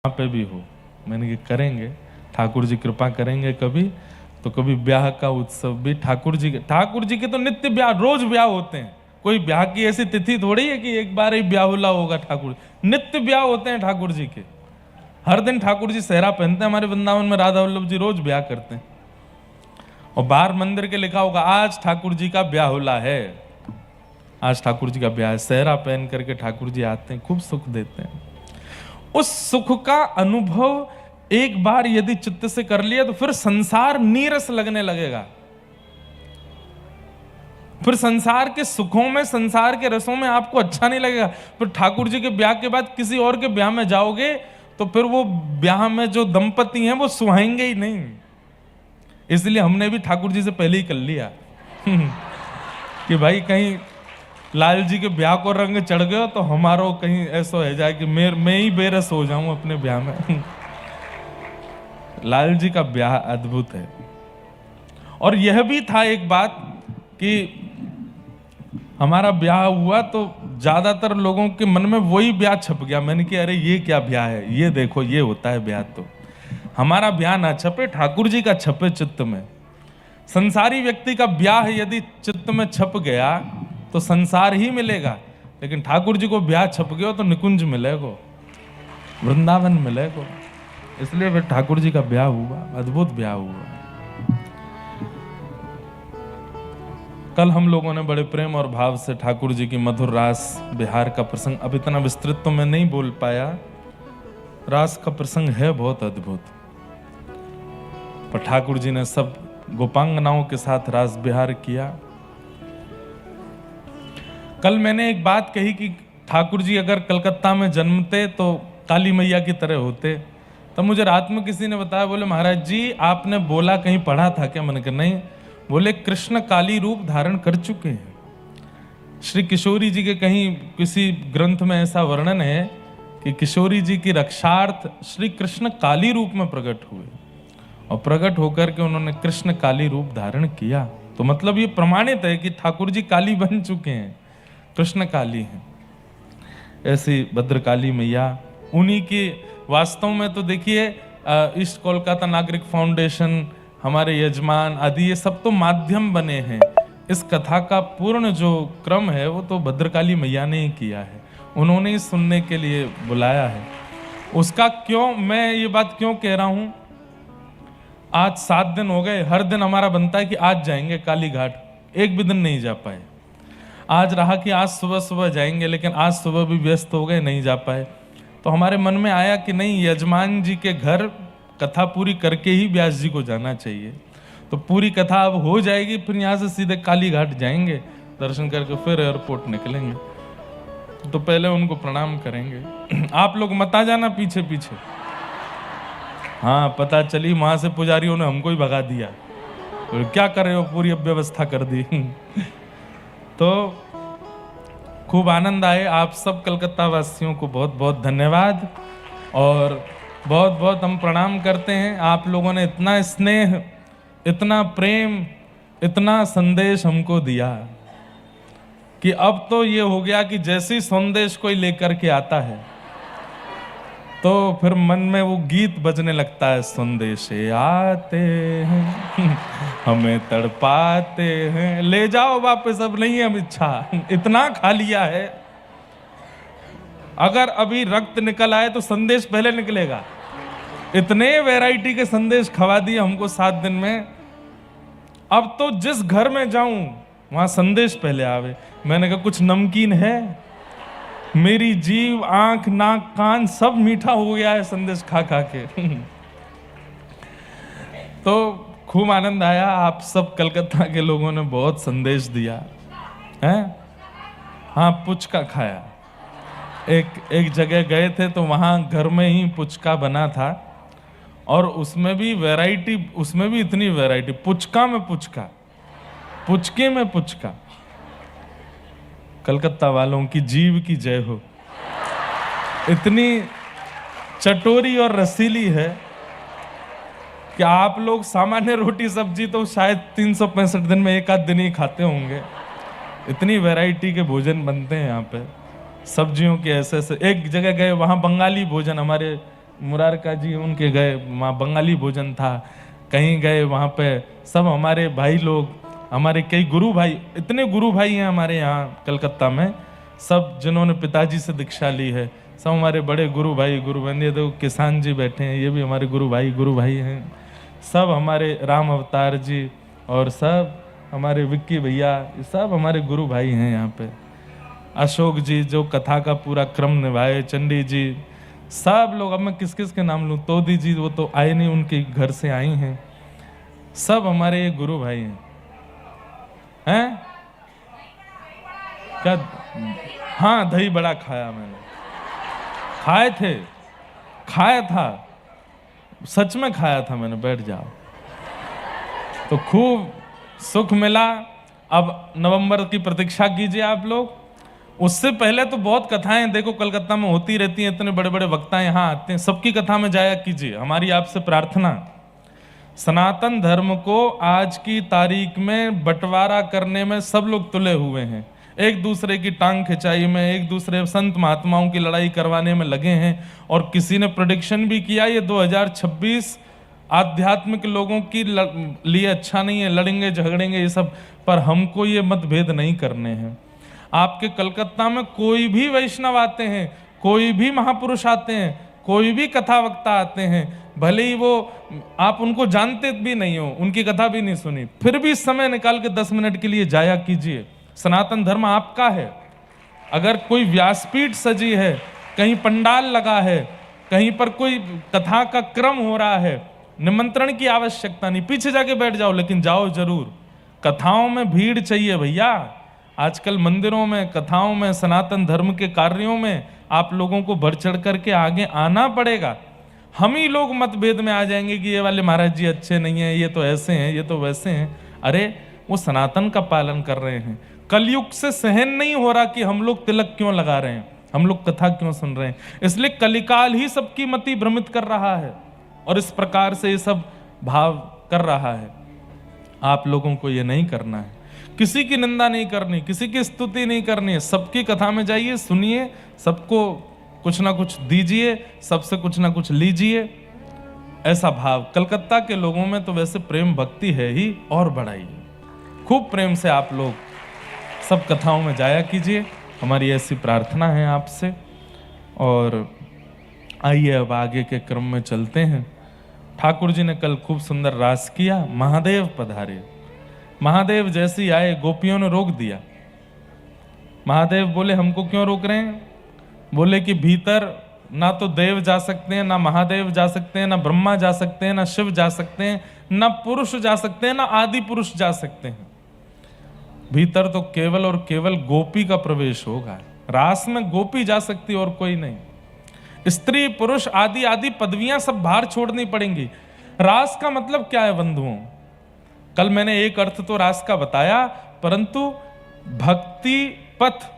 पे भी हो। मैंने कहा करेंगे, ठाकुर जी कृपा करेंगे कभी तो कभी ब्याह का उत्सव भी ठाकुर जी के तो नित्य ब्याह, रोज ब्याह होते हैं। कोई ब्याह की ऐसी तिथि थोड़ी है कि एक बार ही ब्याहुला होगा ठाकुर, नित्य ब्याह होते हैं ठाकुर जी के। हर दिन ठाकुर जी सेहरा पहनते हैं। हमारे वृंदावन में राधा वल्लभ जी रोज ब्याह करते हैं और बाहर मंदिर के लिखा होगा आज ठाकुर जी का ब्याहुला है, आज ठाकुर जी का ब्याह है। सेहरा पहन करके ठाकुर जी आते हैं, खूब सुख देते हैं। उस सुख का अनुभव एक बार यदि चित्त से कर लिया तो फिर संसार नीरस लगने लगेगा। फिर संसार के सुखों में, संसार के रसों में आपको अच्छा नहीं लगेगा। फिर ठाकुर जी के ब्याह के बाद किसी और के ब्याह में जाओगे तो फिर वो ब्याह में जो दंपति हैं वो सुहाएंगे ही नहीं। इसलिए हमने भी ठाकुर जी से पहले ही कर लिया कि भाई कहीं लाल जी के ब्याह को रंग चढ़ गयो तो हमारो कहीं ऐसा हो जाए कि मैं ही बेरस हो जाऊं अपने ब्याह में लाल जी का ब्याह अद्भुत है। और यह भी था एक बात कि हमारा ब्याह हुआ तो ज्यादातर लोगों के मन में वही ब्याह छप गया। मैंने कहा अरे ये क्या ब्याह है, ये देखो ये होता है ब्याह। तो हमारा ब्याह ना छपे, ठाकुर जी का छपे चित्त में। संसारी व्यक्ति का ब्याह यदि चित्त में छप गया तो संसार ही मिलेगा, लेकिन ठाकुर जी को ब्याह छप गया तो निकुंज मिलेगा, वृंदावन मिलेगा। इसलिए फिर ठाकुर जी का ब्याह हुआ, अद्भुत ब्याह हुआ। कल हम लोगों ने बड़े प्रेम और भाव से ठाकुर जी की मधुर रास बिहार का प्रसंग, अब इतना विस्तृत तो मैं नहीं बोल पाया, रास का प्रसंग है बहुत अद्भुत। पर ठाकुर जी ने सब गोपांगनाओं के साथ रास बिहार किया। कल मैंने एक बात कही कि ठाकुर जी अगर कलकत्ता में जन्मते तो काली मैया की तरह होते। तब मुझे रात में किसी ने बताया, बोले महाराज जी आपने बोला कहीं पढ़ा था क्या? मैंने कहा नहीं। बोले कृष्ण काली रूप धारण कर चुके हैं। श्री किशोरी जी के कहीं किसी ग्रंथ में ऐसा वर्णन है कि किशोरी जी की रक्षार्थ श्री कृष्ण काली रूप में प्रकट हुए और प्रकट होकर के उन्होंने कृष्ण काली रूप धारण किया। तो मतलब ये प्रमाणित है कि ठाकुर जी काली बन चुके हैं, कृष्ण काली हैं। ऐसी भद्रकाली मैया उन्हीं की, वास्तव में तो देखिए ईस्ट कोलकाता नागरिक फाउंडेशन, हमारे यजमान आदि, ये सब तो माध्यम बने हैं। इस कथा का पूर्ण जो क्रम है वो तो भद्रकाली मैया ने ही किया है, उन्होंने ही सुनने के लिए बुलाया है। उसका क्यों, मैं ये बात क्यों कह रहा हूं, आज 7 दिन हो गए, हर दिन हमारा बनता है कि आज जाएंगे काली घाट, एक भी दिन नहीं जा पाए। आज रहा कि आज सुबह सुबह जाएंगे, लेकिन आज सुबह भी व्यस्त हो गए, नहीं जा पाए। तो हमारे मन में आया कि नहीं, यजमान जी के घर कथा पूरी करके ही व्यास जी को जाना चाहिए। तो पूरी कथा अब हो जाएगी, फिर यहाँ से सीधे काली घाट जाएंगे, दर्शन करके फिर एयरपोर्ट निकलेंगे। तो पहले उनको प्रणाम करेंगे। आप लोग मत आ जाना पीछे पीछे। हाँ, पता चली वहां से पुजारियों ने हमको ही भगा दिया, तो क्या कर रहे हो, पूरी अब व्यवस्था कर दी तो खूब आनंद आए। आप सब कलकत्ता वासियों को बहुत बहुत धन्यवाद और बहुत बहुत हम प्रणाम करते हैं। आप लोगों ने इतना स्नेह, इतना प्रेम, इतना संदेश हमको दिया कि अब तो ये हो गया कि जैसे ही संदेश कोई लेकर के आता है तो फिर मन में वो गीत बजने लगता है, संदेश आते हैं हमें तड़पाते हैं, ले जाओ वापस, अब नहीं है इच्छा, इतना खा लिया है। अगर अभी रक्त निकल आए तो संदेश पहले निकलेगा। इतने वैरायटी के संदेश खवा दिए हमको 7 दिन में। अब तो जिस घर में जाऊं वहां संदेश पहले आवे। मैंने कहा कुछ नमकीन है, मेरी जीभ, आंख, नाक, कान सब मीठा हो गया है संदेश खा खा के तो खूब आनंद आया। आप सब कलकत्ता के लोगों ने बहुत संदेश दिया है। हाँ, पुचका खाया। एक जगह गए थे तो वहां घर में ही पुचका बना था और उसमें भी वैरायटी, उसमें भी इतनी वैरायटी, पुचका में पुचका, पुचके में पुचका। कलकत्ता वालों की जीभ की जय हो। इतनी चटोरी और रसीली है कि आप लोग सामान्य रोटी सब्जी तो शायद 365 दिन में एक आध दिन ही खाते होंगे। इतनी वैरायटी के भोजन बनते हैं यहाँ पे, सब्जियों के ऐसे ऐसे। एक जगह गए वहाँ बंगाली भोजन, हमारे मुरारका जी उनके गए, वहाँ बंगाली भोजन था, कहीं गए वहाँ पे सब हमारे भाई लोग, हमारे कई गुरु भाई, इतने गुरु भाई हैं हमारे यहाँ कलकत्ता में, सब जिन्होंने पिताजी से दीक्षा ली है, सब हमारे बड़े गुरु भाई, गुरु बंदे, तो किसान जी बैठे हैं, ये भी हमारे गुरु भाई हैं, सब हमारे राम अवतार जी और सब हमारे विक्की भैया, सब हमारे गुरु भाई हैं यहाँ पे। अशोक जी जो कथा का पूरा क्रम निभाए, चंडी जी, सब लोग, अब मैं किस किस के नाम लूँ, तोदी जी वो तो आए नहीं, उनके घर से आई हैं, सब हमारे ये गुरु भाई हैं। क्या? हाँ, दही बड़ा खाया मैंने, खाया था, सच में खाया था मैंने, बैठ जाओ। तो खूब सुख मिला। अब नवंबर की प्रतीक्षा कीजिए आप लोग। उससे पहले तो बहुत कथाएं देखो कलकत्ता में होती रहती हैं, इतने बड़े बड़े वक्ता यहाँ आते हैं, सबकी कथा में जाया कीजिए। हमारी आपसे प्रार्थना, सनातन धर्म को आज की तारीख में बंटवारा करने में सब लोग तुले हुए हैं, एक दूसरे की टांग खिंचाई में, एक दूसरे संत महात्माओं की लड़ाई करवाने में लगे हैं। और किसी ने प्रेडिक्शन भी किया ये 2026 आध्यात्मिक लोगों की लिए अच्छा नहीं है, लड़ेंगे झगड़ेंगे ये सब, पर हमको ये मतभेद नहीं करने हैं। आपके कलकत्ता में कोई भी वैष्णव आते हैं, कोई भी महापुरुष आते हैं, कोई भी कथा वक्ता आते हैं, भले ही वो आप उनको जानते भी नहीं हो, उनकी कथा भी नहीं सुनी, फिर भी समय निकाल के 10 मिनट के लिए जाया कीजिए। सनातन धर्म आपका है। अगर कोई व्यासपीठ सजी है, कहीं पंडाल लगा है, कहीं पर कोई कथा का क्रम हो रहा है, निमंत्रण की आवश्यकता नहीं, पीछे जाके बैठ जाओ, लेकिन जाओ जरूर। कथाओं में भीड़ चाहिए भैया। आजकल मंदिरों में, कथाओं में, सनातन धर्म के कार्यों में आप लोगों को बढ़ चढ़ करके आगे आना पड़ेगा। हम ही लोग मतभेद में आ जाएंगे कि ये वाले महाराज जी अच्छे नहीं हैं, ये तो ऐसे हैं, ये तो वैसे हैं। अरे वो सनातन का पालन कर रहे हैं। कलयुग से सहन नहीं हो रहा कि हम लोग तिलक क्यों लगा रहे हैं, हम लोग कथा क्यों सुन रहे हैं, इसलिए कलिकाल ही सबकी मति भ्रमित कर रहा है और इस प्रकार से ये सब भाव कर रहा है। आप लोगों को ये नहीं करना है, किसी की निंदा नहीं करनी, किसी की स्तुति नहीं करनी है। सबकी कथा में जाइए, सुनिए, सबको कुछ ना कुछ दीजिए, सबसे कुछ ना कुछ लीजिए, ऐसा भाव। कलकत्ता के लोगों में तो वैसे प्रेम भक्ति है ही, और बढ़ाइए, खूब प्रेम से आप लोग सब कथाओं में जाया कीजिए, हमारी ऐसी प्रार्थना है आपसे। और आइए अब आगे के क्रम में चलते हैं। ठाकुर जी ने कल खूब सुंदर रास किया। महादेव पधारे। महादेव जैसे ही आए, गोपियों ने रोक दिया। महादेव बोले हमको क्यों रोक रहे हैं? बोले कि भीतर ना तो देव जा सकते हैं, ना महादेव जा सकते हैं, ना ब्रह्मा जा सकते हैं, ना शिव जा सकते हैं, ना पुरुष जा सकते हैं, ना आदि पुरुष जा सकते हैं। भीतर तो केवल और केवल गोपी का प्रवेश होगा। रास में गोपी जा सकती और कोई नहीं। स्त्री पुरुष आदि आदि पदवियां सब बाहर छोड़नी पड़ेंगी। रास का मतलब क्या है बंधुओं? कल मैंने एक अर्थ तो रास का बताया, परंतु भक्ति पथ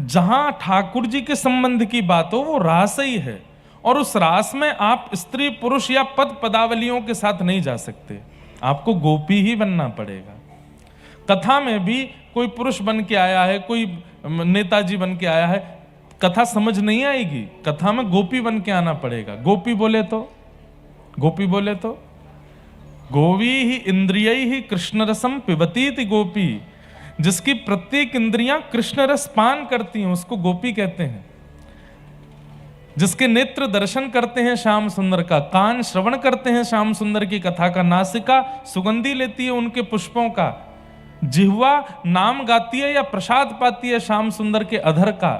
जहां ठाकुर जी के संबंध की बात हो वो रास ही है, और उस रास में आप स्त्री पुरुष या पद पदावलियों के साथ नहीं जा सकते, आपको गोपी ही बनना पड़ेगा। कथा में भी कोई पुरुष बन के आया है, कोई नेताजी बन के आया है, कथा समझ नहीं आएगी। कथा में गोपी बन के आना पड़ेगा। गोपी बोले तो गोवी ही इंद्रिय ही कृष्ण रसम पिबतीति गोपी, जिसकी प्रत्येक इंद्रियां कृष्ण रस पान करती हैं उसको गोपी कहते हैं। जिसके नेत्र दर्शन करते हैं श्याम सुंदर का, कान श्रवण करते हैं श्याम सुंदर की कथा का, नासिका सुगंधी लेती है उनके पुष्पों का, जिह्वा नाम गाती है या प्रसाद पाती है श्याम सुंदर के अधर का,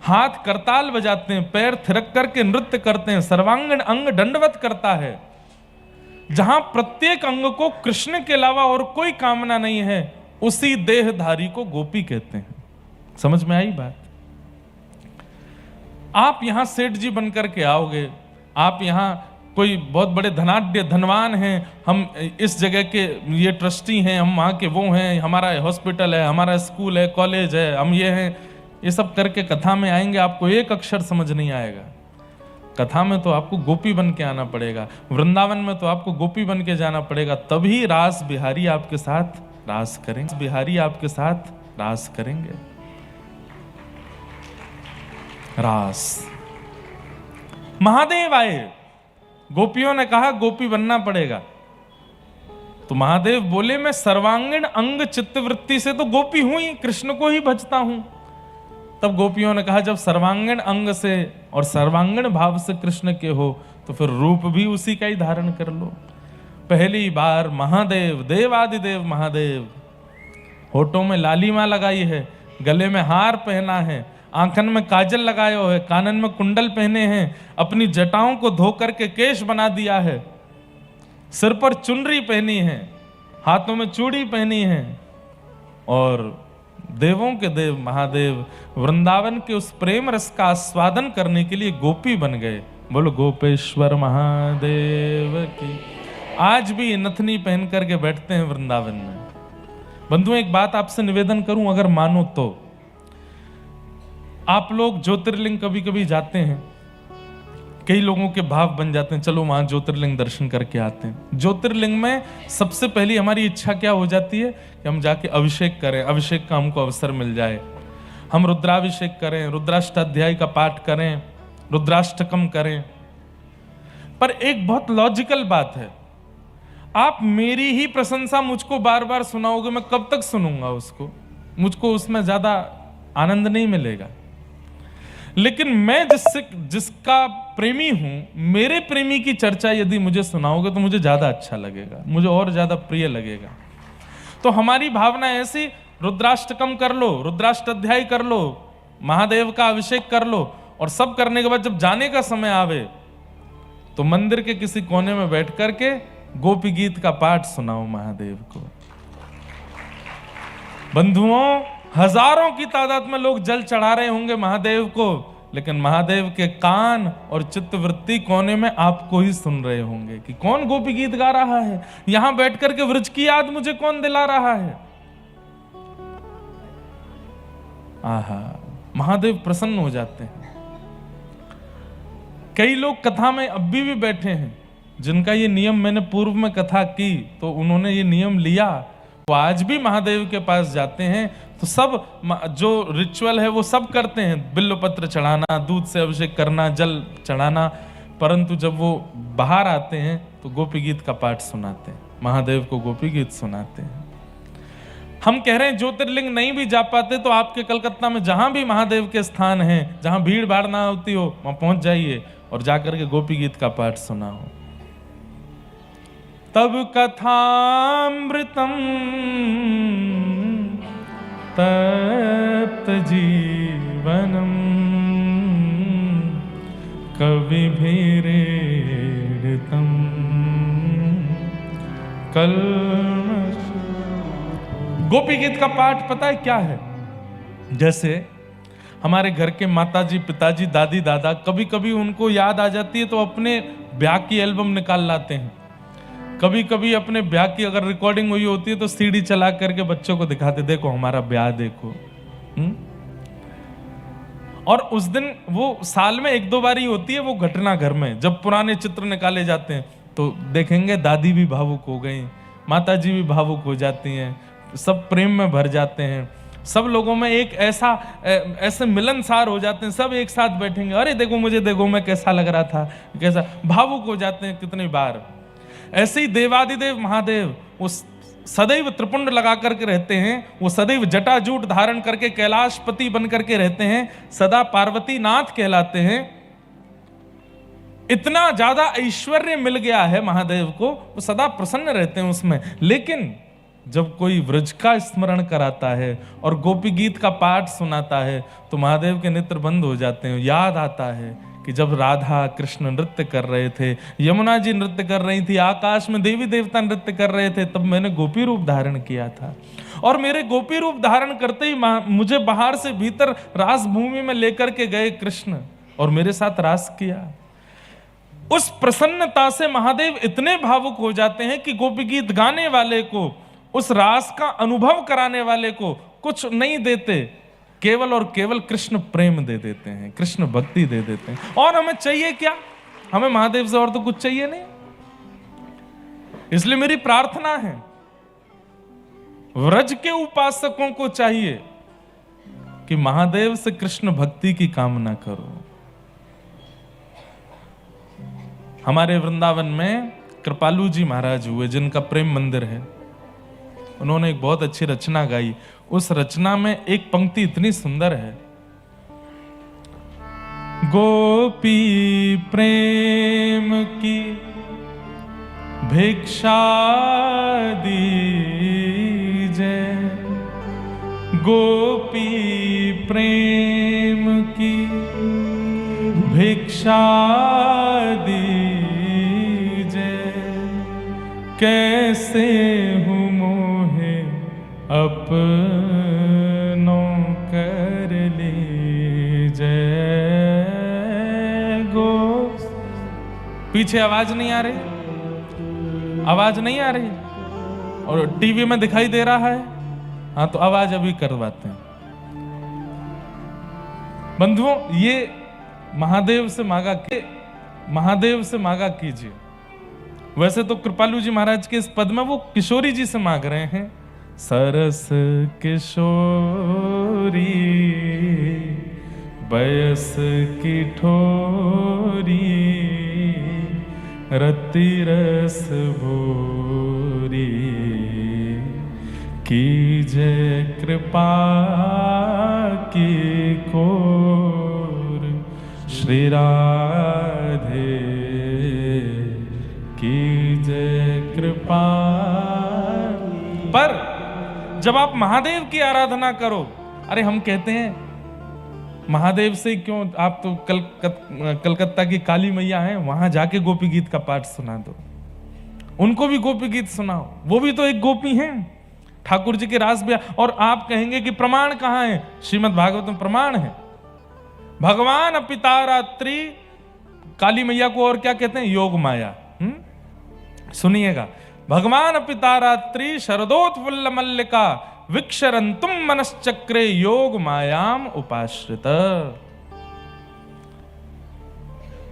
हाथ करताल बजाते हैं, पैर थिरक करके नृत्य करते हैं, सर्वांगीण अंग दंडवत करता है। जहां प्रत्येक अंग को कृष्ण के अलावा और कोई कामना नहीं है, उसी देहधारी को गोपी कहते हैं। समझ में आई बात? आप यहां सेठ जी बनकर के आओगे, आप यहां कोई बहुत बड़े धनाढ्य धनवान हैं, हम इस जगह के ये ट्रस्टी हैं, हम वहाँ के वो हैं, हमारा हॉस्पिटल है, हमारा स्कूल है, कॉलेज है, हम ये हैं, ये सब करके कथा में आएंगे, आपको एक अक्षर समझ नहीं आएगा। कथा में तो आपको गोपी बन के आना पड़ेगा, वृंदावन में तो आपको गोपी बन के जाना पड़ेगा, तभी रास बिहारी आपके साथ रास करेंगे, बिहारी आपके साथ रास करेंगे। रास महादेव आए, गोपियों ने कहा गोपी बनना पड़ेगा। तो महादेव बोले मैं सर्वांगीण अंग चित्तवृत्ति से तो गोपी हूं ही, कृष्ण को ही भजता हूं। तब गोपियों ने कहा जब सर्वांगीण अंग से और सर्वांगीण भाव से कृष्ण के हो तो फिर रूप भी उसी का ही धारण कर लो। पहली बार महादेव, देवादिदेव महादेव, होठों में लालिमा लगाई है, गले में हार पहना है, आंखन में काजल लगाए हो है, कानन में कुंडल पहने हैं, अपनी जटाओं को धो करके केश बना दिया है, सिर पर चुनरी पहनी है, हाथों में चूड़ी पहनी है, और देवों के देव महादेव वृंदावन के उस प्रेम रस का आस्वादन करने के लिए गोपी बन गए। बोलो गोपेश्वर महादेव की। आज भी नथनी पहन करके बैठते हैं वृंदावन में। बंधुओं एक बात आपसे निवेदन करूं, अगर मानो तो आप लोग ज्योतिर्लिंग कभी कभी जाते हैं, कई लोगों के भाव बन जाते हैं चलो वहां ज्योतिर्लिंग दर्शन करके आते हैं। ज्योतिर्लिंग में सबसे पहली हमारी इच्छा क्या हो जाती है कि हम जाके अभिषेक करें, अभिषेक का हमको अवसर मिल जाए, हम रुद्राभिषेक करें, रुद्राष्टाध्याय का पाठ करें, रुद्राष्टकम करें। पर एक बहुत लॉजिकल बात है, आप मेरी ही प्रशंसा मुझको बार बार सुनाओगे, मैं कब तक सुनूंगा उसको, मुझको उसमें ज्यादा आनंद नहीं मिलेगा। लेकिन मैं जिसका प्रेमी हूं, मेरे प्रेमी की चर्चा यदि मुझे सुनाओगे तो मुझे ज्यादा अच्छा लगेगा, मुझे और ज्यादा प्रिय लगेगा। तो हमारी भावना ऐसी, रुद्राष्टकम कर लो, रुद्राष्टाध्याय कर लो, महादेव का अभिषेक कर लो, और सब करने के बाद जब जाने का समय आवे तो मंदिर के किसी कोने में बैठ करके गोपी गीत का पाठ सुनाओ महादेव को। बंधुओं हजारों की तादाद में लोग जल चढ़ा रहे होंगे महादेव को, लेकिन महादेव के कान और चित्तवृत्ति कोने में आपको ही सुन रहे होंगे कि कौन गोपी गीत गा रहा है, यहां बैठ करके व्रज की याद मुझे कौन दिला रहा है। आहा, महादेव प्रसन्न हो जाते हैं। कई लोग कथा में अब भी बैठे हैं जिनका ये नियम, मैंने पूर्व में कथा की तो उन्होंने ये नियम लिया, वो आज भी महादेव के पास जाते हैं तो सब जो रिचुअल है वो सब करते हैं, बिल्वपत्र चढ़ाना, दूध से अभिषेक करना, जल चढ़ाना, परंतु जब वो बाहर आते हैं तो गोपी गीत का पाठ सुनाते हैं, महादेव को गोपी गीत सुनाते हैं। हम कह रहे हैं ज्योतिर्लिंग नहीं भी जा पाते तो आपके कलकत्ता में जहां भी महादेव के स्थान हैं, जहां भीड़ भाड़ ना होती हो, वहां पहुंच जाइए और जाकर के गोपी गीत का पाठ सुनाओ। तब कथामृतम तप्त जीवनम कविभिरीडितम कल्मष। गोपी गीत का पाठ पता है क्या है? जैसे हमारे घर के माताजी, पिताजी, दादी, दादा, कभी कभी उनको याद आ जाती है तो अपने ब्याह की एल्बम निकाल लाते हैं। कभी कभी अपने ब्याह की अगर रिकॉर्डिंग हुई होती है तो सीडी चला करके बच्चों को दिखाते, देखो हमारा ब्याह देखो। और उस दिन वो साल में एक दो बार ही होती है वो घटना घर में, जब पुराने चित्र निकाले जाते हैं तो देखेंगे दादी भी भावुक हो गई, माताजी भी भावुक हो जाती हैं, सब प्रेम में भर जाते हैं, सब लोगों में एक ऐसे मिलनसार हो जाते हैं, सब एक साथ बैठेंगे, अरे देखो मुझे देखो मैं कैसा लग रहा था, कैसा भावुक हो जाते हैं कितनी बार। ऐसे ही देवादिदेव महादेव वो सदैव त्रिपुंड लगा करके रहते हैं, वो सदैव जटाजूट धारण करके कैलाशपति बन करके रहते हैं, सदा पार्वती नाथ कहलाते हैं। इतना ज्यादा ऐश्वर्य मिल गया है महादेव को, वो सदा प्रसन्न रहते हैं उसमें। लेकिन जब कोई व्रज का स्मरण कराता है और गोपी गीत का पाठ सुनाता है तो महादेव के नेत्र बंद हो जाते हैं। याद आता है कि जब राधा कृष्ण नृत्य कर रहे थे, यमुना जी नृत्य कर रही थी, आकाश में देवी देवता नृत्य कर रहे थे, तब मैंने गोपी रूप धारण किया था। और मेरे गोपी रूप धारण करते ही मुझे बाहर से भीतर रास भूमि में लेकर के गए कृष्ण और मेरे साथ रास किया। उस प्रसन्नता से महादेव इतने भावुक हो जाते हैं कि गोपी गीत गाने वाले को, उस रास का अनुभव कराने वाले को कुछ नहीं देते, केवल और केवल कृष्ण प्रेम दे देते हैं, कृष्ण भक्ति दे देते हैं। और हमें चाहिए क्या? हमें महादेव से और तो कुछ चाहिए नहीं। इसलिए मेरी प्रार्थना है, व्रज के उपासकों को चाहिए कि महादेव से कृष्ण भक्ति की कामना करो। हमारे वृंदावन में कृपालू जी महाराज हुए, जिनका प्रेम मंदिर है। उन्होंने एक बहुत अच्छी रचना गाई। उस रचना में एक पंक्ति इतनी सुंदर है, गोपी प्रेम की भिक्षा दीजे, गोपी प्रेम की भिक्षा दीजे, कैसे हूँ मोहे अपनों कर लीजे। पीछे आवाज नहीं आ रही, आवाज नहीं आ रही, और टीवी में दिखाई दे रहा है। हाँ, तो आवाज अभी करवाते हैं। बंधुओं, ये महादेव से मांगा कीजिए। वैसे तो कृपालू जी महाराज के इस पद में वो किशोरी जी से मांग रहे हैं, सरस किशोरी बयस की ठोरी, रति रस भूरी, कीजे कृपा की कोर, श्री राधे कीजे कृपा। पर जब आप महादेव की आराधना करो, अरे हम कहते हैं महादेव से क्यों, आप तो कलकत्ता की काली मैया हैं, वहां जाके गोपी गीत का पाठ सुना दो, उनको भी गोपी गीत सुनाओ, वो भी तो एक गोपी हैं, ठाकुर जी के रास ब्याह। और आप कहेंगे कि प्रमाण कहां है? श्रीमद् भागवत में प्रमाण है। भगवान पितारात्रि काली मैया को और क्या कहते हैं? योग माया। सुनिएगा, भगवान पितारात्रि शरदोत्फुल्ल मल्लिका विक्षरंतुम मनश्चक्रे योग मायाम उपाश्रित।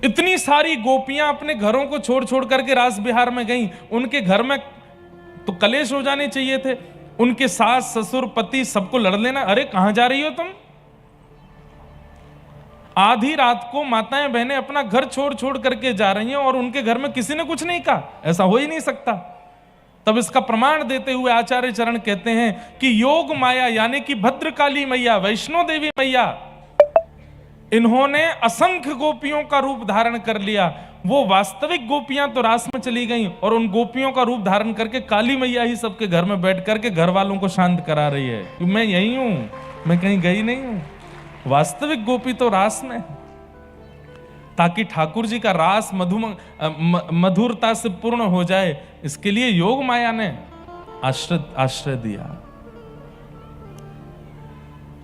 इतनी सारी गोपियां अपने घरों को छोड़ छोड़ करके रास बिहार में गईं। उनके घर में तो कलेश हो जाने चाहिए थे, उनके सास ससुर पति सबको लड़ लेना। अरे कहां जा रही हो तुम? आधी रात को माताएं बहनें अपना घर छोड़ छोड़ करके जा रही हैं और उनके घर में किसी ने कुछ नहीं कहा। ऐसा हो ही नहीं सकता। तब इसका प्रमाण देते हुए आचार्य चरण कहते हैं कि योग माया यानी कि भद्रकाली मैया, वैष्णो देवी मैया, इन्होंने असंख्य गोपियों का रूप धारण कर लिया। वो वास्तविक गोपियां तो रास में चली गईं और उन गोपियों का रूप धारण करके काली मैया ही सबके घर में बैठ करके घर वालों को शांत करा रही है कि मैं यही हूं, मैं कहीं गई नहीं हूं। वास्तविक गोपी तो रास में, ताकि ठाकुर जी का रास मधुरता से पूर्ण हो जाए, इसके लिए योग माया ने आश्रय दिया।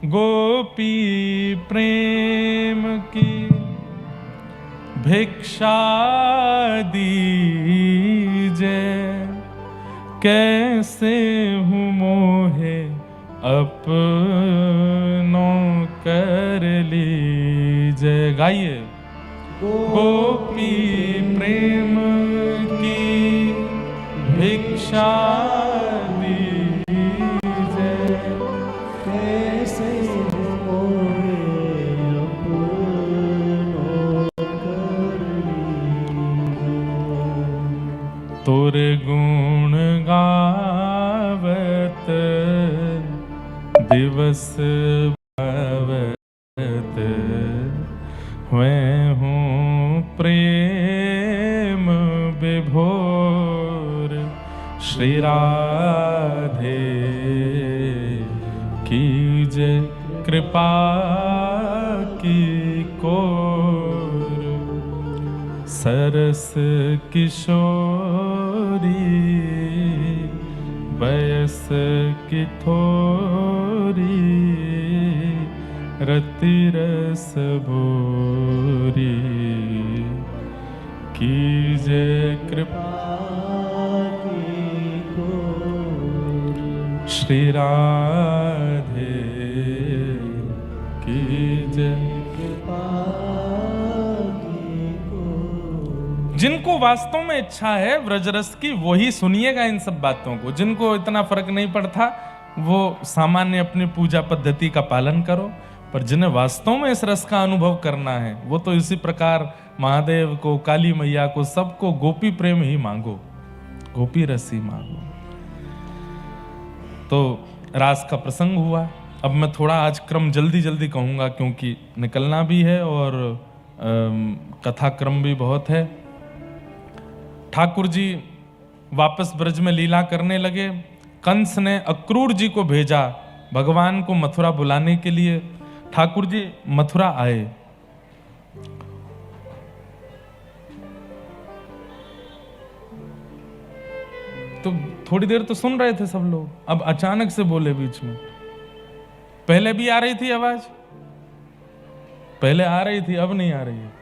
गोपी प्रेम की भिक्षा दीजे, कैसे हूँ मोहे अपनों कर लीजे। गाइए, गोपी प्रेम की भिक्षा दीजे, कैसे मोहे अपनों कर लीजे। तोर गुण गावत दिवस भवत, मैं हूँ प्रेम विभोर, श्री राधे कीजे कृपा की कोर, सरस किशोरी बयस की थोरी, रति रस भूरी, कीजे कृपा की कोर, श्री राधे कीजे कृपा की कोर। जिनको वास्तव में इच्छा है व्रजरस की, वही सुनिएगा इन सब बातों को। जिनको इतना फर्क नहीं पड़ता, वो सामान्य अपनी पूजा पद्धति का पालन करो। पर जिन्हें वास्तव में इस रस का अनुभव करना है वो तो इसी प्रकार महादेव को, काली मैया को, सबको गोपी प्रेम ही मांगो, गोपी रस ही मांगो। तो रास का प्रसंग हुआ। अब मैं थोड़ा आज क्रम जल्दी जल्दी कहूंगा क्योंकि निकलना भी है और कथा क्रम भी बहुत है। ठाकुर जी वापस ब्रज में लीला करने लगे। कंस ने अक्रूर जी को भेजा भगवान को मथुरा बुलाने के लिए। ठाकुर जी मथुरा आए। तो थोड़ी देर तो सुन रहे थे सब लोग, अब अचानक से बोले बीच में। पहले भी आ रही थी आवाज, पहले आ रही थी, अब नहीं आ रही है।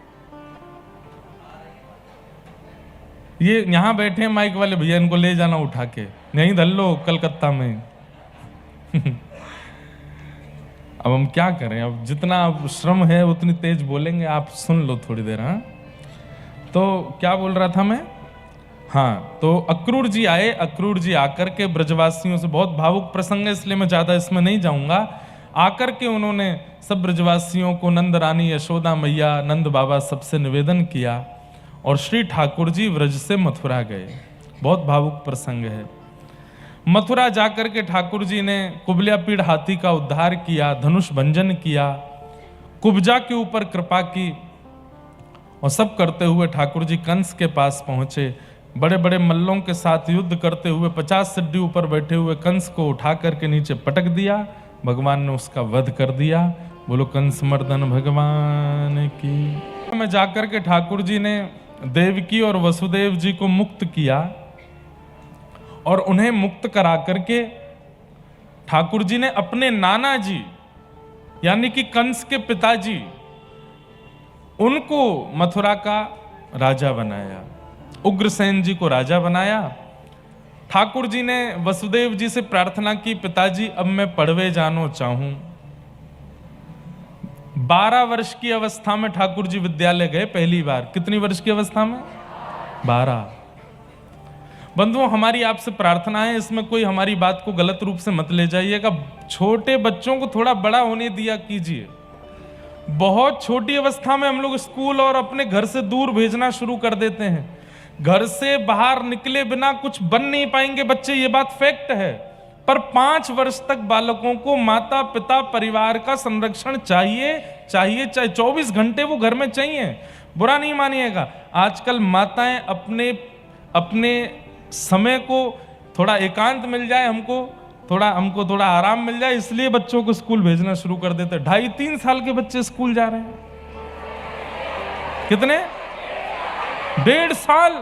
ये यहां बैठे हैं माइक वाले भैया, इनको ले जाना उठा के, यहीं धल लो कलकत्ता में। अब हम क्या करें, अब जितना श्रम है उतनी तेज बोलेंगे, आप सुन लो थोड़ी देर। हाँ, तो क्या बोल रहा था मैं? हाँ, तो अक्रूर जी आए। अक्रूर जी आकर के ब्रजवासियों से, बहुत भावुक प्रसंग है इसलिए मैं ज्यादा इसमें नहीं जाऊंगा, आकर के उन्होंने सब ब्रजवासियों को, नंद रानी, यशोदा मैया, नंद बाबा, सबसे निवेदन किया और श्री ठाकुर जी व्रज से मथुरा गए। बहुत भावुक प्रसंग है। मथुरा जाकर के ठाकुर जी ने कुबलिया पीड़ हाथी का उद्धार किया, धनुष भंजन किया, कुब्जा के ऊपर कृपा की और सब करते हुए ठाकुर जी कंस के पास पहुंचे। बड़े बड़े मल्लों के साथ युद्ध करते हुए 50 सिड्डी ऊपर बैठे हुए कंस को उठा करके नीचे पटक दिया। भगवान ने उसका वध कर दिया। बोलो कंस मर्दन भगवान की। में जाकर के ठाकुर जी ने देवकी और वसुदेव जी को मुक्त किया और उन्हें मुक्त करा करके ठाकुर जी ने अपने नाना जी यानी कि कंस के पिताजी, उनको मथुरा का राजा बनाया। उग्रसेन जी को राजा बनाया। ठाकुर जी ने वसुदेव जी से प्रार्थना की, पिताजी अब मैं पढ़वे जानो चाहूं। 12 वर्ष की अवस्था में ठाकुर जी विद्यालय गए पहली बार। कितनी वर्ष की अवस्था में? 12। बंधुओं, हमारी आपसे प्रार्थना है, इसमें कोई हमारी बात को गलत रूप से मत ले जाइएगा। छोटे बच्चों को थोड़ा बड़ा होने दिया कीजिए। बहुत छोटी अवस्था में हम लोग स्कूल और अपने घर से दूर भेजना शुरू कर देते हैं। घर से बाहर निकले बिना कुछ बन नहीं पाएंगे बच्चे, ये बात फैक्ट है। पर 5 वर्ष तक बालकों को माता पिता परिवार का संरक्षण चाहिए, चाहे 24 घंटे वो घर में चाहिए। बुरा नहीं मानिएगा, आजकल माताएं अपने समय को थोड़ा एकांत मिल जाए, हमको थोड़ा आराम मिल जाए, इसलिए बच्चों को स्कूल भेजना शुरू कर देते। 2.5-3 साल के बच्चे स्कूल जा रहे हैं। कितने? 1.5 साल।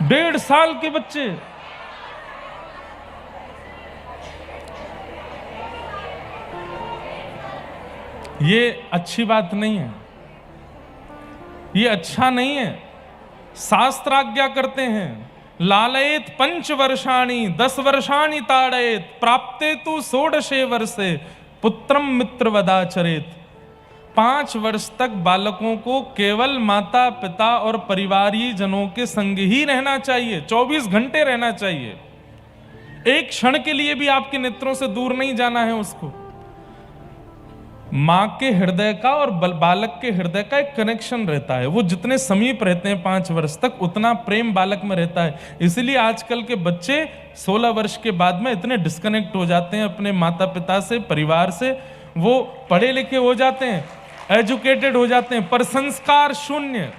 1.5 साल के बच्चे। ये अच्छी बात नहीं है, ये अच्छा नहीं है। शास्त्र आज्ञा करते हैं, लालयेत 5 वर्षाणि 10 वर्षाणि ताड़येत प्राप्ते तु 16 वर्षे पुत्रम मित्रवदाचरेत। 5 वर्ष तक बालकों को केवल माता पिता और परिवारी जनों के संग ही रहना चाहिए, 24 घंटे रहना चाहिए। एक क्षण के लिए भी आपके नेत्रों से दूर नहीं जाना है उसको। मां के हृदय का और बालक के हृदय का एक कनेक्शन रहता है। वो जितने समीप रहते हैं 5 वर्ष तक, उतना प्रेम बालक में रहता है। इसलिए आजकल के बच्चे 16 वर्ष के बाद में इतने डिस्कनेक्ट हो जाते हैं अपने माता पिता से, परिवार से। वो पढ़े लिखे हो जाते हैं, एजुकेटेड हो जाते हैं, पर संस्कार शून्य,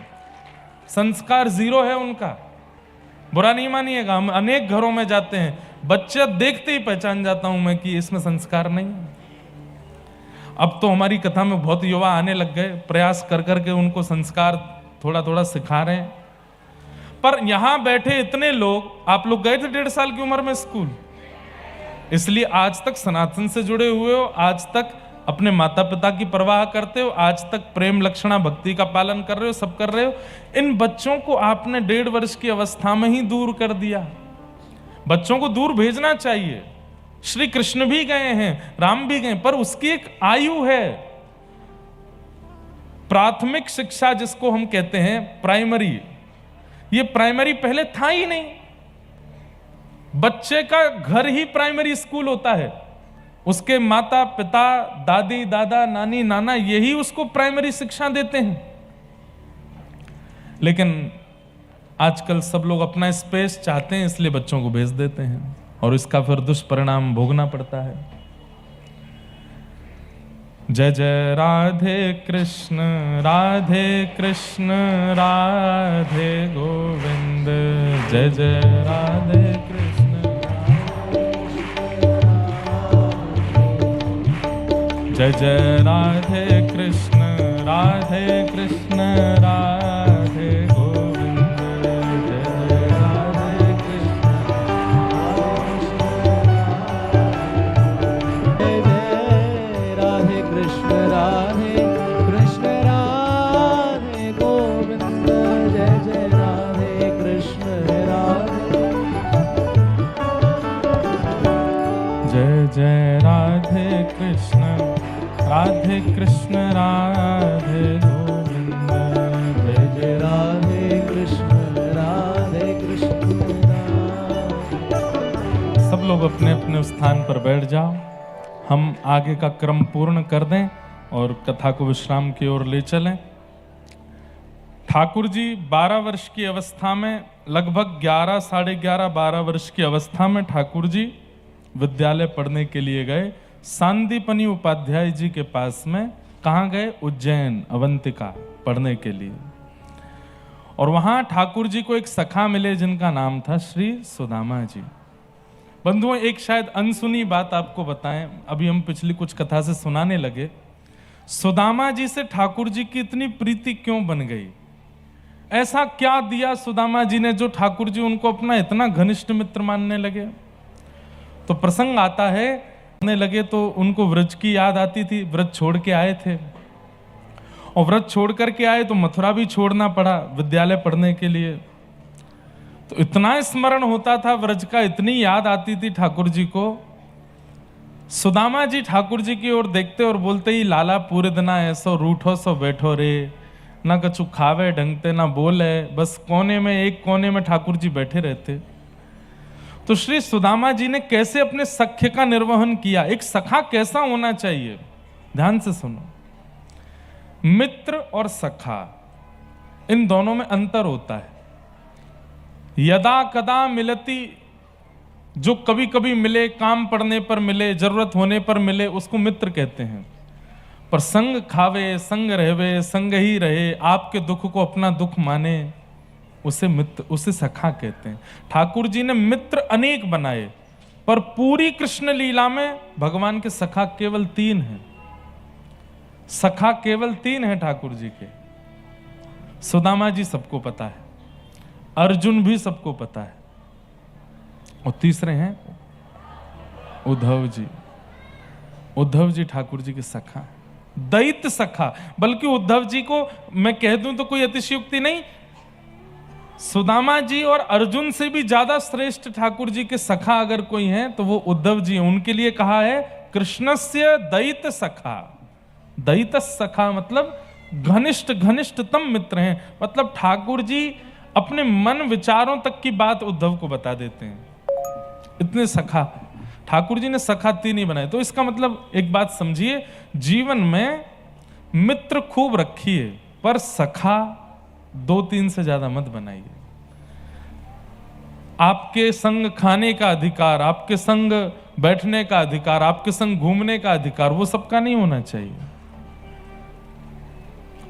संस्कार 0 है उनका। बुरा नहीं मानिएगा, हम अनेक घरों में जाते हैं, बच्चा देखते ही पहचान जाता हूं मैं कि इसमें संस्कार नहीं है। अब तो हमारी कथा में बहुत युवा आने लग गए, प्रयास कर करके उनको संस्कार थोड़ा थोड़ा सिखा रहे हैं। पर यहां बैठे इतने लोग, आप लोग गए थे 1.5 साल की उम्र में स्कूल, इसलिए आज तक सनातन से जुड़े हुए हो, आज तक अपने माता पिता की परवाह करते हो, आज तक प्रेम लक्षणा भक्ति का पालन कर रहे हो, सब कर रहे हो। इन बच्चों को आपने 1.5 वर्ष की अवस्था में ही दूर कर दिया। बच्चों को दूर भेजना चाहिए। श्री कृष्ण भी गए हैं, राम भी गए, पर उसकी एक आयु है। प्राथमिक शिक्षा जिसको हम कहते हैं प्राइमरी, ये प्राइमरी पहले था ही नहीं। बच्चे का घर ही प्राइमरी स्कूल होता है। उसके माता पिता, दादी दादा, नानी नाना यही उसको प्राइमरी शिक्षा देते हैं। लेकिन आजकल सब लोग अपना स्पेस चाहते हैं, इसलिए बच्चों को भेज देते हैं और इसका फिर दुष्परिणाम भोगना पड़ता है। जय जय राधे कृष्ण राधे गोविंद, जय जय राधे कृष्ण, जय जय राधे कृष्ण राधे गोविंद, जय जय राधे कृष्ण, जय जय राधे कृष्ण राधे गोविंद, जय जय राधे कृष्ण जय जय राधे कृष्ण राधे गोविंद, जय जय राधे कृष्ण सब लोग अपने अपने स्थान पर बैठ जाओ। हम आगे का क्रम पूर्ण कर दें और कथा को विश्राम की ओर ले चलें। ठाकुर जी 12 वर्ष की अवस्था में, लगभग 11, साढ़े 11, 12 वर्ष की अवस्था में ठाकुर जी विद्यालय पढ़ने के लिए गए। सांदीपनी उपाध्याय जी के पास में। कहाँ गए? उज्जैन, अवंतिका पढ़ने के लिए। और वहां ठाकुर जी को एक सखा मिले जिनका नाम था श्री सुदामा जी। बंधुओं, एक शायद अनसुनी बात आपको बताएं, अभी हम पिछली कुछ कथा से सुनाने लगे। सुदामा जी से ठाकुर जी की इतनी प्रीति क्यों बन गई? ऐसा क्या दिया सुदामा जी ने जो ठाकुर जी उनको अपना इतना घनिष्ठ मित्र मानने लगे? तो प्रसंग आता है, लगे तो उनको व्रज की याद आती थी। व्रज छोड़ के आए थे और व्रज छोड़ करके आए तो मथुरा भी छोड़ना पड़ा विद्यालय पढ़ने के लिए। तो इतना स्मरण होता था व्रज का, इतनी याद आती थी ठाकुर जी को। सुदामा जी ठाकुर जी की ओर देखते और बोलते ही, लाला पूरे दिना ऐसो रूठो सो बैठो रे, ना कछु खावे ढंगते ना बोले, बस कोने में, एक कोने में ठाकुर जी बैठे रहते। तो श्री सुदामा जी ने कैसे अपने सख्य का निर्वहन किया? एक सखा कैसा होना चाहिए? ध्यान से सुनो। मित्र और सखा, इन दोनों में अंतर होता है। यदा कदा मिलती, जो कभी कभी मिले, काम पड़ने पर मिले, जरूरत होने पर मिले, उसको मित्र कहते हैं। पर संग खावे, संग रहवे, संग ही रहे, आपके दुख को अपना दुख माने, उसे मित्र, उसे सखा कहते हैं। ठाकुर जी ने मित्र अनेक बनाए, पर पूरी कृष्ण लीला में भगवान के सखा केवल 3 हैं। सखा केवल 3 हैं ठाकुर जी के। सुदामा जी सबको पता है, अर्जुन भी सबको पता है, और तीसरे हैं उद्धव जी। उद्धव जी ठाकुर जी के सखा, दैत्य सखा। बल्कि उद्धव जी को मैं कह दूं तो कोई अतिशयोक्ति नहीं, सुदामा जी और अर्जुन से भी ज्यादा श्रेष्ठ ठाकुर जी के सखा अगर कोई हैं तो वो उद्धव जी हैं। उनके लिए कहा है कृष्णस्य दैत्य सखा। दैत्य सखा मतलब घनिष्ठ, घनिष्ठतम मित्र हैं। मतलब ठाकुर जी अपने मन विचारों तक की बात उद्धव को बता देते हैं, इतने सखा। ठाकुर जी ने सखा 3 ही बनाए। तो इसका मतलब एक बात समझिए, जीवन में मित्र खूब रखिए, पर सखा 2-3 से ज्यादा मत बनाइए। आपके संग खाने का अधिकार, आपके संग बैठने का अधिकार, आपके संग घूमने का अधिकार, वो सबका नहीं होना चाहिए।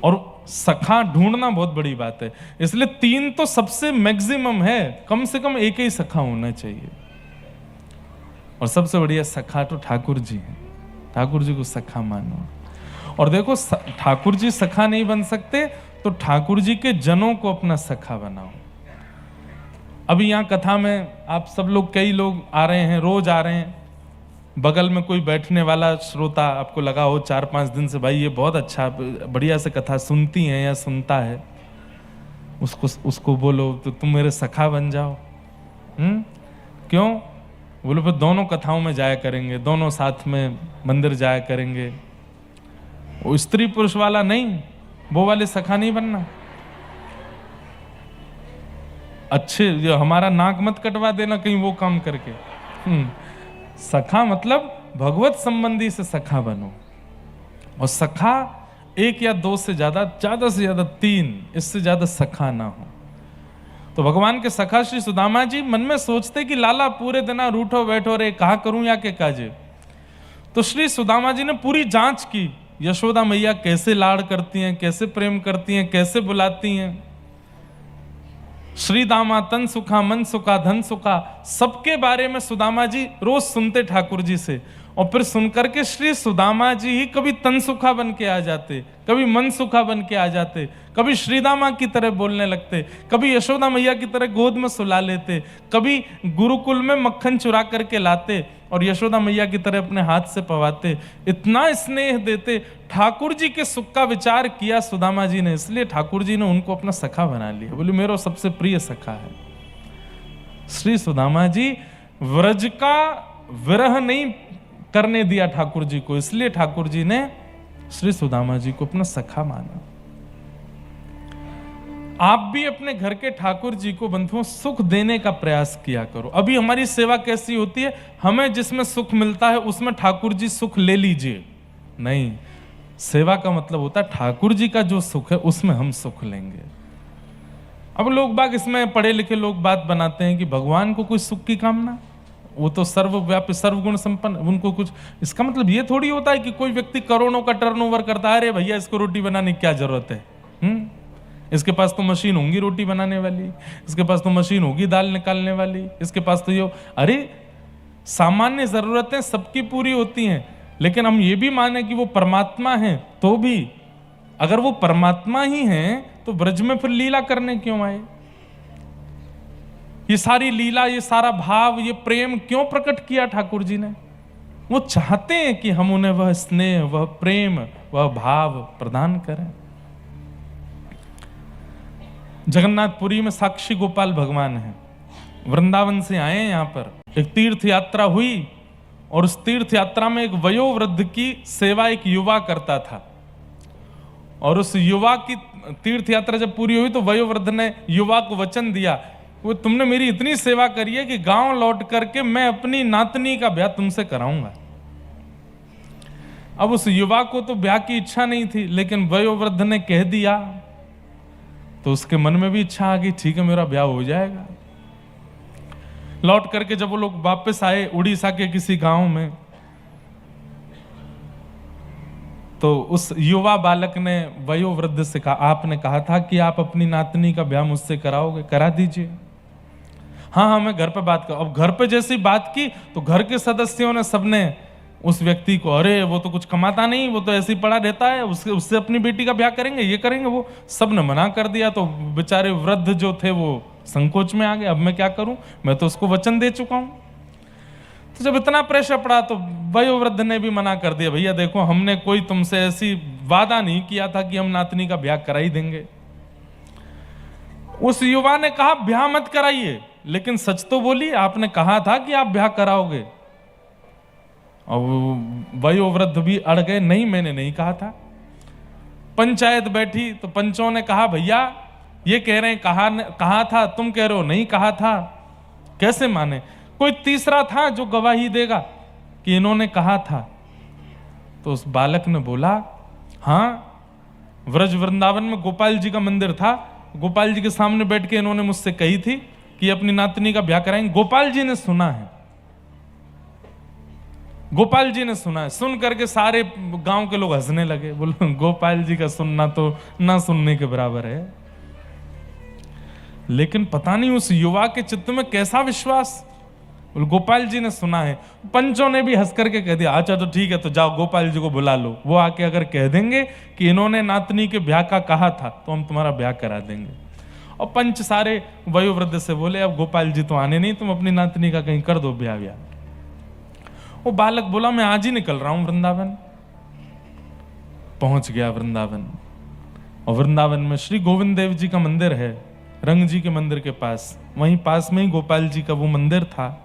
और सखा ढूंढना बहुत बड़ी बात है, इसलिए 3 तो सबसे मैक्सिमम है, कम से कम एक ही सखा होना चाहिए। और सबसे बढ़िया सखा तो ठाकुर जी हैं। ठाकुर जी को सखा मानो। और देखो, ठाकुर जी सखा नहीं बन सकते तो ठाकुर जी के जनों को अपना सखा बनाओ। अभी यहाँ कथा में आप सब लोग, कई लोग आ रहे हैं, रोज आ रहे हैं। बगल में कोई बैठने वाला श्रोता आपको लगा हो 4-5 दिन से, भाई ये बहुत अच्छा बढ़िया से कथा सुनती हैं या सुनता है, उसको बोलो तो तुम मेरे सखा बन जाओ। क्यों? बोलो फिर दोनों कथाओं में जाया करेंगे, दोनों साथ में मंदिर जाया करेंगे। वो स्त्री पुरुष वाला नहीं, वो वाले सखा नहीं बनना। अच्छे, जो हमारा नाक मत कटवा देना कहीं वो काम करके। सखा मतलब भगवत संबंधी से सखा बनो। और सखा एक या दो से ज्यादा से ज्यादा 3, इससे ज्यादा सखा ना हो। तो भगवान के सखा श्री सुदामा जी मन में सोचते कि लाला पूरे दिन रूठो बैठो रे, कहा करूं या के काजे। तो श्री सुदामा जी ने पूरी जांच की, यशोदा मैया कैसे लाड़ करती हैं, कैसे प्रेम करती हैं, कैसे बुलाती हैं। श्री दामा तन सुखा मन सुखा धन सुखा, सबके बारे में सुदामा जी रोज सुनते ठाकुर जी से। और फिर सुनकर के श्री सुदामा जी ही कभी तन सुखा बन के आ जाते, कभी मन सुखा बन के आ जाते, कभी श्रीदामा की तरह बोलने लगते, कभी यशोदा मैया की तरह गोद में सुला लेते, कभी गुरुकुल में मक्खन चुरा करके लाते और यशोदा मैया की तरह अपने हाथ से पवाते, इतना स्नेह देते। ठाकुर जी के सुख का विचार किया सुदामा जी ने, इसलिए ठाकुर जी ने उनको अपना सखा बना लिया। बोले मेरा सबसे प्रिय सखा है श्री सुदामा जी। व्रज का विरह नहीं करने दिया ठाकुर जी को, इसलिए ठाकुर जी ने श्री सुदामा जी को अपना सखा माना। आप भी अपने घर के ठाकुर जी को बंधुओं सुख देने का प्रयास किया करो। अभी हमारी सेवा कैसी होती है, हमें जिसमें सुख मिलता है उसमें ठाकुर जी सुख ले लीजिए, नहीं, सेवा का मतलब होता है ठाकुर जी का जो सुख है उसमें हम सुख लेंगे। अब लोग बाग इसमें पढ़े लिखे लोग बात बनाते हैं कि भगवान को कोई सुख की कामना, वो तो सर्वव्यापी सर्वगुण संपन्न, उनको कुछ, इसका मतलब ये थोड़ी होता है कि कोई व्यक्ति करोड़ों का टर्नओवर करता है, अरे भैया इसको रोटी बनाने की क्या जरूरत है, इसके पास तो मशीन होंगी रोटी बनाने वाली, इसके पास तो मशीन होगी दाल निकालने वाली, इसके पास तो ये, अरे सामान्य जरूरतें सबकी पूरी होती हैं। लेकिन हम ये भी माने कि वो परमात्मा है, तो भी अगर वो परमात्मा ही हैं तो ब्रज में फिर लीला करने क्यों आए? ये सारी लीला, ये सारा भाव, ये प्रेम क्यों प्रकट किया ठाकुर जी ने? वो चाहते हैं कि हम उन्हें वह स्नेह, वह प्रेम, वह भाव प्रदान करें। जगन्नाथपुरी में साक्षी गोपाल भगवान है, वृंदावन से आए हैं यहाँ पर, एक तीर्थ यात्रा हुई और उस तीर्थ यात्रा में एक वयोवृद्ध की सेवा एक युवा करता था। और उस युवा की तीर्थ यात्रा जब पूरी हुई तो वयोवृद्ध ने युवा को वचन दिया, वो तुमने मेरी इतनी सेवा करी है कि गांव लौट करके मैं अपनी नातनी का ब्याह तुमसे कराऊंगा। अब उस युवा को तो ब्याह की इच्छा नहीं थी, लेकिन वयोवृद्ध ने कह दिया तो उसके मन में भी इच्छा आ गई, ठीक है मेरा ब्याह हो जाएगा। लौट करके जब वो लोग वापस आए उड़ीसा के किसी गांव में, तो उस युवा बालक ने वयोवृद्ध से कहा, आपने कहा था कि आप अपनी नातनी का ब्याह मुझसे कराओगे, करा दीजिए। हाँ हाँ मैं घर पे बात कर। अब घर पे जैसी बात की तो घर के सदस्यों ने सबने उस व्यक्ति को, अरे वो तो कुछ कमाता नहीं, वो तो ऐसे ही पड़ा रहता है, उससे अपनी बेटी का ब्याह करेंगे, ये करेंगे, वो सब ने मना कर दिया। तो बेचारे वृद्ध जो थे वो संकोच में आ गए, अब मैं क्या करूं, मैं तो उसको वचन दे चुका हूं। तो जब इतना प्रेशर पड़ा तो वयोवृद्ध ने भी मना कर दिया, भैया देखो हमने कोई तुमसे ऐसी वादा नहीं किया था कि हम नातनी का ब्याह करा ही देंगे। उस युवा ने कहा ब्याह मत कराइए, लेकिन सच तो बोली, आपने कहा था कि आप ब्याह कराओगे। और वयोवृद्ध भी अड़ गए, नहीं मैंने नहीं कहा था। पंचायत बैठी तो पंचों ने कहा भैया ये कह रहे हैं कहा था, तुम कह रहे हो नहीं कहा था, कैसे माने? कोई तीसरा था जो गवाही देगा कि इन्होंने कहा था? तो उस बालक ने बोला, हाँ व्रज वृंदावन में गोपाल जी का मंदिर था, गोपाल जी के सामने बैठ के इन्होंने मुझसे कही थी कि अपनी नातनी का ब्याह कराएंगे। गोपाल जी ने सुना है, गोपाल जी ने सुना है। सुन करके सारे गांव के लोग हंसने लगे, बोलो गोपाल जी का सुनना तो ना सुनने के बराबर है। लेकिन पता नहीं उस युवा के चित्त में कैसा विश्वास, गोपाल जी ने सुना है। पंचों ने भी हंस करके कह दिया, अच्छा तो ठीक है, तो जाओ गोपाल जी को बुला लो, वो आके अगर कह देंगे कि इन्होंने नातनी के ब्याह का कहा था तो हम तुम्हारा ब्याह करा देंगे। और पंच सारे वयोवृद्ध से बोले, अब गोपाल जी तो आने नहीं, तुम अपनी नातनी का कहीं कर दो ब्याह व्याह। वो बालक बोला, मैं आज ही निकल रहा हूं वृंदावन। पहुंच गया वृंदावन, और वृंदावन में श्री गोविंद देव जी का मंदिर है, रंग जी के मंदिर के पास, वहीं पास में ही गोपाल जी का वो मंदिर था।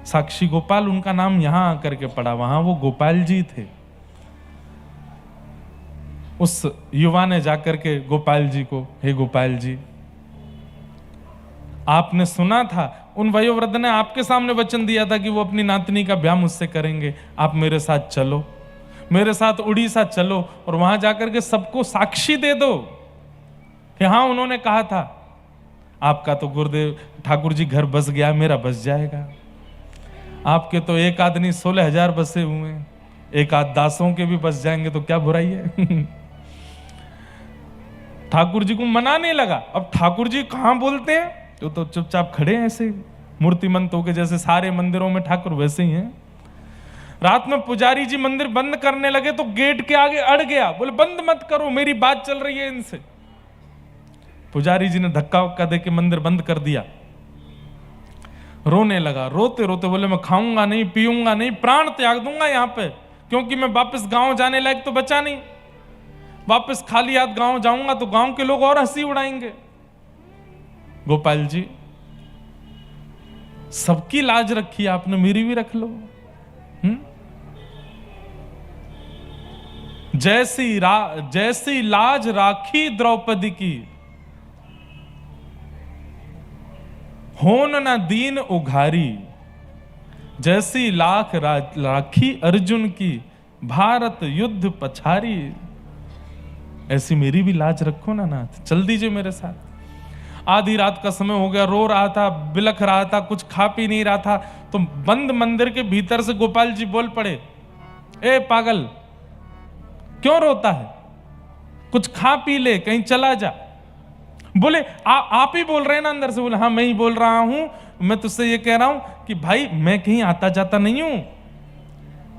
साक्षी गोपाल उनका नाम यहां आकर के पड़ा, वहां वो गोपाल जी थे। उस युवा ने जाकर के गोपाल जी को, हे गोपाल जी आपने सुना था उन वयोवृद्ध ने आपके सामने वचन दिया था कि वो अपनी नातनी का ब्याह मुझसे करेंगे, आप मेरे साथ चलो, मेरे साथ उड़ीसा चलो और वहां जाकर के सबको साक्षी दे दो कि हाँ उन्होंने कहा था। आपका तो गुरुदेव ठाकुर जी घर बस गया, मेरा बस जाएगा। आपके तो एक आदमी 16,000 बसे हुए हैं, एक आध दासों के भी बस जाएंगे तो क्या बुराई है। ठाकुर जी को मनाने लगा। अब ठाकुर जी कहां बोलते हैं, तो चुपचाप खड़े हैं ऐसे मूर्तिमंत होके, जैसे सारे मंदिरों में ठाकुर वैसे ही हैं। रात में पुजारी जी मंदिर बंद करने लगे तो गेट के आगे अड़ गया, बोले बंद मत करो, मेरी बात चल रही है इनसे। पुजारी जी ने धक्का वक्का दे के मंदिर बंद कर दिया। रोने लगा, रोते रोते बोले मैं खाऊंगा नहीं, पीऊंगा नहीं, प्राण त्याग दूंगा यहां पे, क्योंकि मैं वापस गांव जाने लायक तो बचा नहीं। वापस खाली हाथ गांव जाऊंगा तो गांव के लोग और हंसी उड़ाएंगे। गोपाल जी, सबकी लाज रखी आपने, मेरी भी रख लो। जैसी लाज राखी द्रौपदी की, होन न दीन उघारी। जैसी लाख राखी अर्जुन की, भारत युद्ध पछारी। ऐसी मेरी भी लाज रखो ना नाथ, चल दीजिए मेरे साथ। आधी रात का समय हो गया, रो रहा था, बिलख रहा था, कुछ खा पी नहीं रहा था, तो बंद मंदिर के भीतर से गोपाल जी बोल पड़े, ए पागल क्यों रोता है, कुछ खा पी ले, कहीं चला जा। बोले आप ही बोल रहे हैं ना अंदर से? बोले हाँ मैं ही बोल रहा हूं, मैं तुझसे ये कह रहा हूं कि भाई मैं कहीं आता जाता नहीं हूं,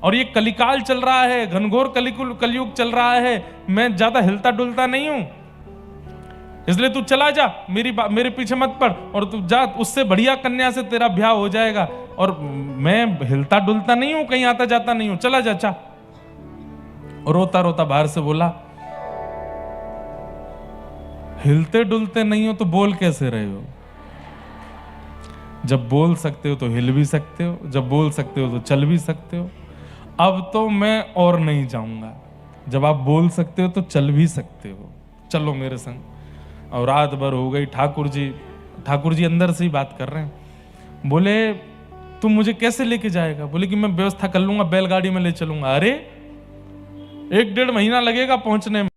और ये कलिकाल चल रहा है, घनघोर कलयुग चल रहा है, मैं ज्यादा हिलता डुलता नहीं हूं, इसलिए तू चला जा, मेरे पीछे मत पड़, और तू जा, उससे बढ़िया कन्या से तेरा ब्याह हो जाएगा, और मैं हिलता डुलता नहीं हूं, कहीं आता जाता नहीं हूं, चला जा चा। रोता रोता बाहर से बोला, हिलते डुलते नहीं हो तो बोल कैसे रहे हो? जब बोल सकते हो तो हिल भी सकते हो, जब बोल सकते हो तो चल भी सकते हो। अब तो मैं और नहीं जाऊंगा, जब आप बोल सकते हो तो चल भी सकते हो, चलो मेरे संग। और रात भर हो गई, ठाकुर जी अंदर से ही बात कर रहे हैं। बोले तुम मुझे कैसे लेके जाएगा? बोले कि मैं व्यवस्था कर लूंगा, बैलगाड़ी में ले चलूंगा। अरे 1-1.5 महीना लगेगा पहुंचने में।